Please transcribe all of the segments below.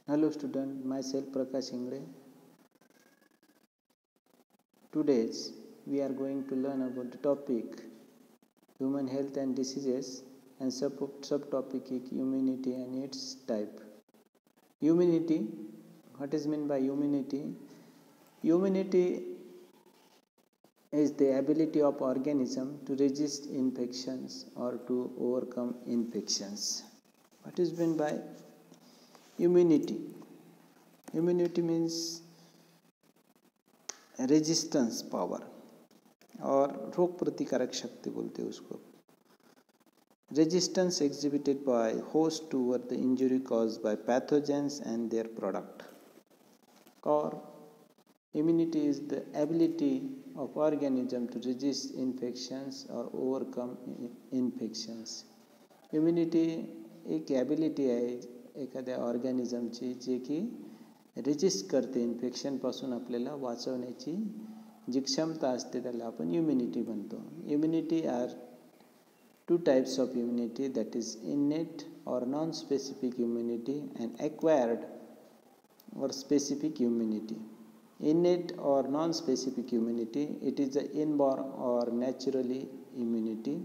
Hello student, myself Prakash Ingre. Today we are going to learn about the topic human health and diseases and subtopic immunity and its type. Immunity, what is meant by immunity? Immunity is the ability of organism to resist infections or to overcome infections. What is meant by immunity? Immunity means resistance power और रोग प्रतिकारक शक्ति बोलते हैं उसको. Resistance exhibited by host toward the injury caused by pathogens and their product. Or immunity is the ability of organism to resist infections or overcome infections. Immunity एक ability आहे एखाद्या ऑर्गॅनिझमची जे की रेजिस्ट करते इन्फेक्शनपासून आपल्याला वाचवण्याची जी क्षमता असते त्याला आपण इम्युनिटी म्हणतो. Immunity are two types of immunity, that is innate or non specific immunity and acquired or specific immunity. Innate or non specific immunity, it is the inborn or naturally immunity.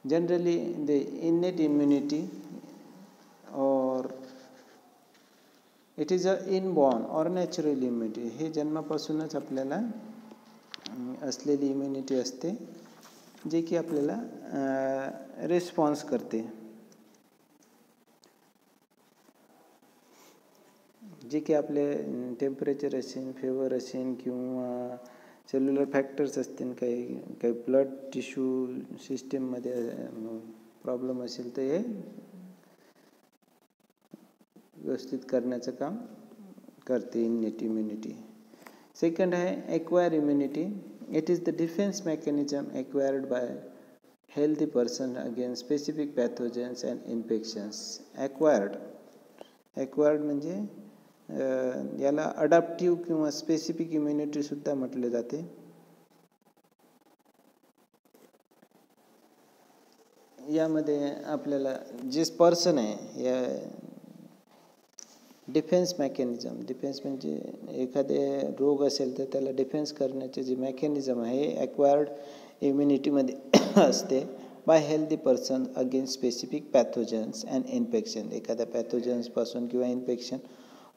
Generally the innate immunity or it is a inborn or natural immunity. हे जन्मापासूनच आपल्याला असलेली immunity असते जे की आपल्याला response करते, जे की आपले टेम्परेचर असेल, फेवर असेल किंवा सेल्युलर फॅक्टर्स असतील, काही ब्लड टिश्यू सिस्टीममध्ये प्रॉब्लेम असेल तर हे व्यवस्थित करण्याचं काम करते इनेट इम्युनिटी. सेकंड आहे acquire immunity. It is the defence mechanism acquired by healthy person against specific pathogens and infections. Acquired म्हणजे याला अडॅप्टिव्ह किंवा स्पेसिफिक इम्युनिटी सुद्धा म्हटले जाते. यामध्ये आपल्याला जे पर्सन आहे या डिफेन्स मेकॅनिझम, डिफेन्स म्हणजे एखादे रोग असेल तर त्याला डिफेन्स करण्याचे जे मेकॅनिझम आहे हे ॲक्वायर्ड इम्युनिटीमध्ये असते by healthy person against specific pathogens and infection. एखाद्या पॅथोजन्सपासून किंवा इन्फेक्शन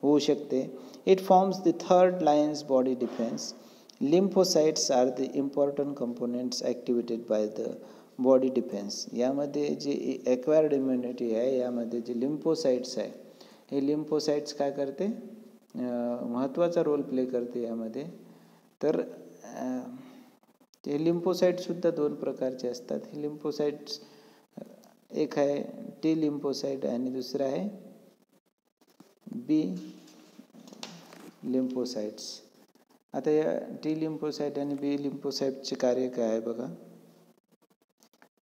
होऊ शकते. It forms the third lines body defence. Lymphocytes are the important components activated by the body defence. यामध्ये जे ॲक्वायर्ड इम्युनिटी आहे यामध्ये जे लिम्फोसाइट्स आहे हे लिम्फोसाइट्स काय करते, महत्त्वाचा रोल प्ले करते यामध्ये. तर हे लिम्फोसाइट्ससुद्धा दोन प्रकारचे असतात. हे लिम्फोसाइट्स एक आहे टी लिम्फोसाइट आणि दुसरं आहे बी लिम्फोसाइट्स. आता या टी लिम्फोसाइट आणि बी लिम्फोसाइटचे कार्य काय आहे बघा.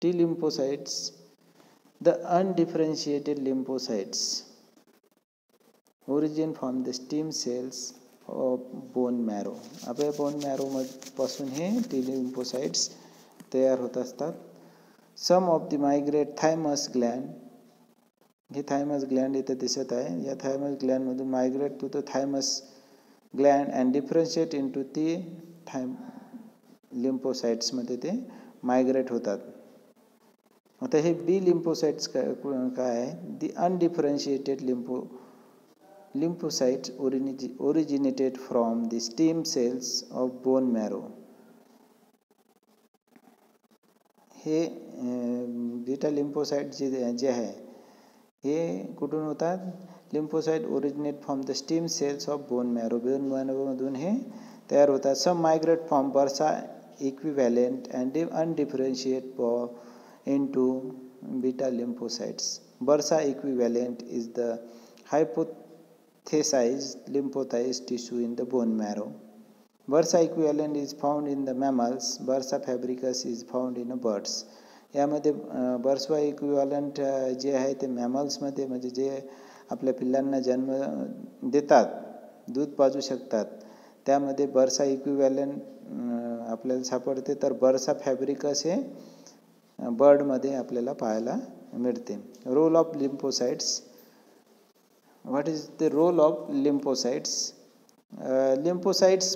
T lymphocytes, the undifferentiated lymphocytes origin from the stem cells of bone marrow. आपल्या बोन मॅरोपासून हे टी लिम्फोसाइट्स तयार होत असतात. Some of the migrate thymus gland. हे थायमस ग्लँड इथं दिसत आहे. या थायमस ग्लँडमधून migrate to the thymus gland and differentiate in to ती लिम्फोसाइट्समध्ये ते मायग्रेट होतात. आता हे बी लिम्फोसाइट्स काय आहे, दी अनडिफरन्शिएटेड lymphocytes originated from the stem cells of bone marrow. हे बीटा लिम्फोसाइट जे आहे हे कुठून होतात, lymphocyte originate from the stem cells of bone marrow. Bone मॅरोमधून हे तयार होतात. Some migrate from bursa equivalent and undifferentiate in to beta lymphocytes. Bursa equivalent is the hypothesized lymphocyte tissue in the bone marrow. Bursa equivalent is found in the mammals. Bursa fabricans is found in birds. यामध्ये bursa equivalent जे आहे ते मॅमल्समध्ये म्हणजे जे आपल्या पिल्लांना जन्म देतात, दूध पाजू शकतात, त्यामध्ये बर्सा इक्विव्हॅलंट आपल्याला सापडते. तर बर्सा फॅब्रिकस हे बर्डमध्ये आपल्याला पाहायला मिळते. Role of lymphocytes. What is the role of lymphocytes? Lymphocytes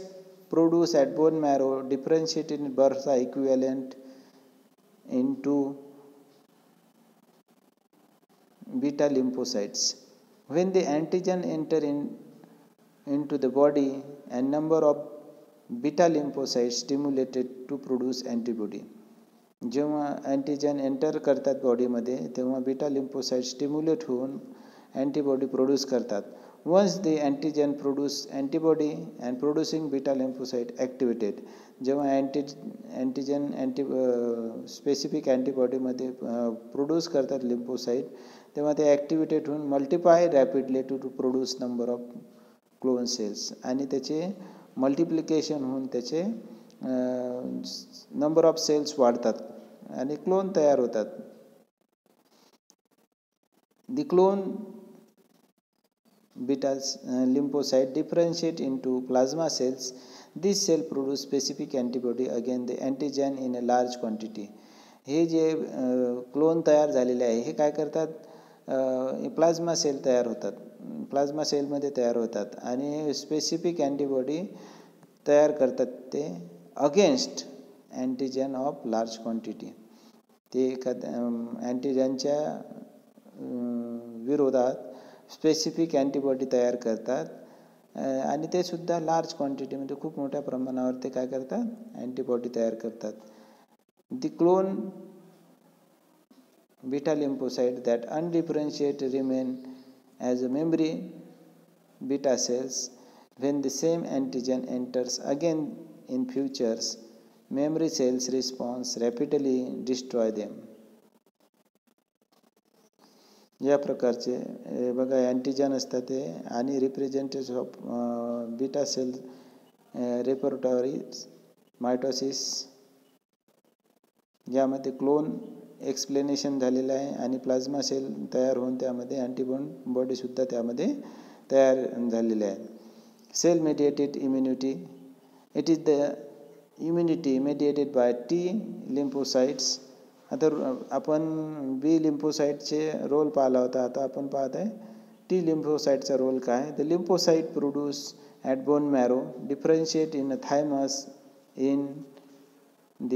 produced at bone marrow differentiate in Bursa equivalent into beta lymphocytes. When the antigen enter into the body, a number of beta lymphocytes stimulated to produce antibody. जेव्हा antigen enter करतात बॉडीमध्ये तेव्हा beta lymphocyte stimulate होऊन antibody produce करतात. Once the antigen produce antibody and producing beta lymphocyte activated. जेव्हा antigen specific अँटीबॉडीमध्ये produce करतात lymphocyte तेव्हा ते ॲक्टिवेटेड होऊन multiply rapidly to produce number of clone cells आणि त्याचे मल्टिप्लिकेशन होऊन त्याचे नंबर ऑफ सेल्स वाढतात आणि क्लोन तयार होतात. The clone beta lymphocyte differentiate into plasma cells. This cell produce specific antibody against the antigen in a large quantity. हे जे क्लोन तयार झालेले आहे हे काय करतात, प्लाझ्मा सेल तयार होतात, प्लाझ्मा सेलमध्ये तयार होतात आणि स्पेसिफिक अँटीबॉडी तयार करतात ते against antigen of large quantity. ते अँटीजनच्या विरोधात स्पेसिफिक अँटीबॉडी तयार करतात आणि ते सुद्धा लार्ज क्वांटिटीमध्ये खूप मोठ्या प्रमाणावर ते काय करतात, अँटीबॉडी तयार करतात. The clone beta lymphocyte that undifferentiate remain as a memory beta cells. When the same antigen enters again in futures, memory cells response rapidly destroy them. या प्रकारचे बघा अँटीजन असतात ते आणि representative of beta cell repertory mitosis यामध्ये clone explanation झालेलं आहे आणि प्लाझ्मा सेल तयार होऊन त्यामध्ये अँटीबॉडीसुद्धा त्यामध्ये तयार झालेले आहे. Cell mediated immunity. It is the immunity mediated by T lymphocytes. आता आपण बी लिम्फोसाइटचे रोल पाहिला होता, आता आपण पाहत आहे टी लिम्फोसाइटचा रोल काय. The lymphocyte produce at bone marrow differentiate in thymus in the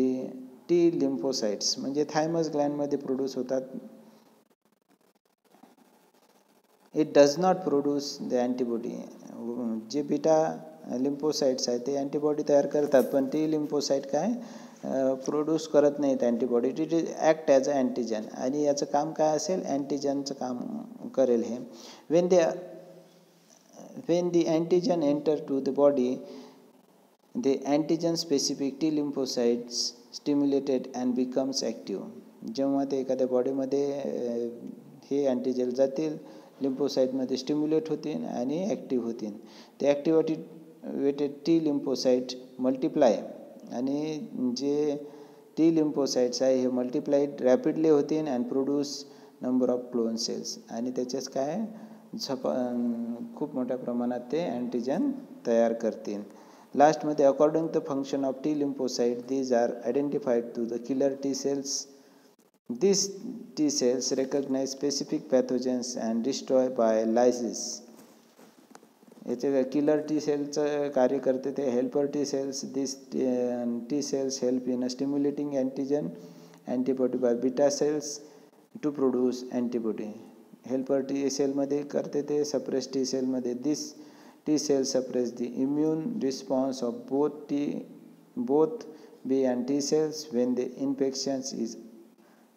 T lymphocytes. म्हणजे थायमस ग्लँडमध्ये प्रोड्यूस होतात. It does not produce the antibody. जे बीटा लिम्फोसाइट्स आहेत ते अँटीबॉडी तयार करतात पण टी लिम्फोसाइट काय प्रोड्यूस करत नाहीत antibody. It is act as a antigen आणि याचं काम काय असेल, अँटीजनचं काम करेल हे. when the antigen enter to the body, the antigen specific T lymphocytes stimulated and becomes active. जेव्हा ते एखाद्या बॉडीमध्ये हे अँटीजेन जातील लिम्फोसाइटमध्ये स्टिम्युलेट होतील आणि ॲक्टिव्ह होतील. ते ॲक्टिवेटेड टी लिम्फोसाइट मल्टिप्लाय आणि जे टी लिम्फोसाइट्स आहे हे मल्टिप्लाईड रॅपिडली होतील and produce number of clone cells आणि त्याच्याच काय खूप मोठ्या प्रमाणात ते अँटीजन तयार करतील. लास्टमध्ये according to function of T lymphocyte these are identified to the killer T cells. These T cells recognize specific pathogens and destroy by lysis. याचे किलर टी सेलचं कार्य करते ते helper T cells. This T cells help in stimulating antigen antibody by beta cells to produce antibody. Helper T सेलमध्ये करते ते suppress T सेलमध्ये. This T cell suppress the immune response of both B and T cells when the infection is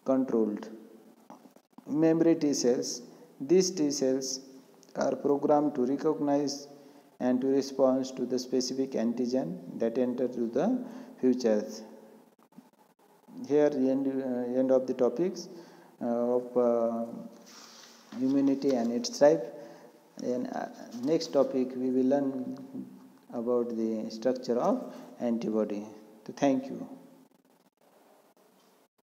controlled. Memory T cells. These T cells are programmed to recognize and to respond to the specific antigen that enter to the futures. Here end of the topics of immunity and its type. And next topic we will learn about the structure of antibody. So thank you.